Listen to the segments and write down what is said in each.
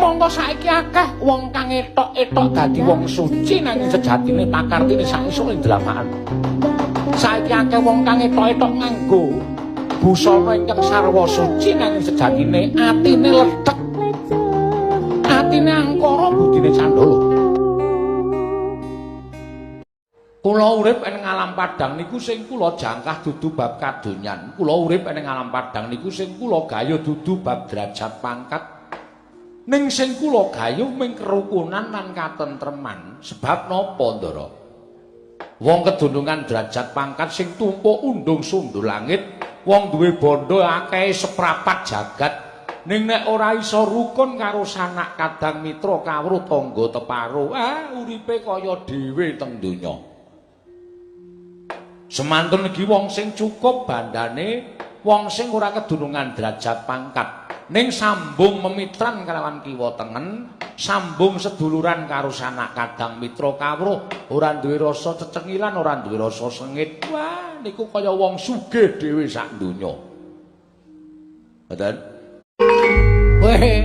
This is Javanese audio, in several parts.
mongko saiki akeh wong kang etok-etok dadi wong suci nanging sejatine pakartine sak isore ndramaan. Saiki akeh wong kang etok-etok nganggo busana ingkang sarwa suci nanging sejatine atine ledhek. Atine angkara budine candala. Kula urip ing alam padang niku sing kula jangkah dudu bab kadonyan. Kula urip ing alam padang niku sing kula gayuh dudu bab derajat pangkat. Ning sing kula gayuh ming kerukunan lan katentreman. Sebab napa, Ndara? Wong kedunungan derajat pangkat sing tumpuk undung sundul langit, wong duwe bondo akeh seprapat jagat. Ning nek ora iso rukun karo sanak kadang mitra kawruh tangga teparo, uripe kaya dhewe teng donya. Semantun iki wong sing cukup bandane, wong sing ora kedunungan derajat pangkat, ning sambung memitran kalawan kiwa tengen, sambung seduluran karo sanak kadang mitra kawruh, ora duwe rasa cecengilan, ora duwe rasa sengit. Wah, niku kaya wong sugih dhewe sak donya. Mboten? Weh,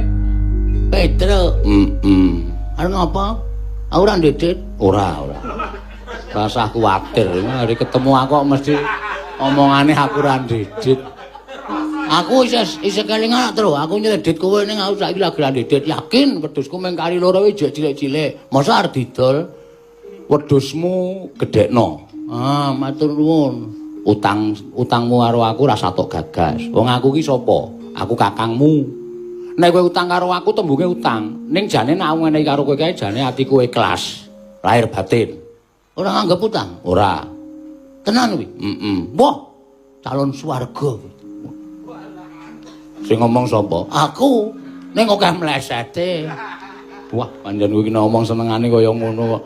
Pedro. Anu apa? Aku ora ndedit. Ora. Rasa kuwatir, hari ketemu aku mesti omongane aku ora ndedit. Aku isih kelingan terus, aku nyedit kowe ning aku saiki lagi ra ndedit. Yakin wedhusku mung kali loro wis cilik-cilik. Masa arep didol wedhusmu gedhekno. Matur nuwun. Utangmu karo aku ra satok gagas. Wong aku ki sapa? Aku kakangmu. Nek kowe utang karo aku tembunge utang. Ning jane nek aku ngenehi karo kowe kae jane atiku ikhlas. Lahir batin. Ora nganggep utang? Ora. Tenan kuwi? Wah, calon swarga. Sing ngomong sapa? Aku. Ning kok mlesete. Wah, pancen kuwi ngomong senengane kaya ngono kok.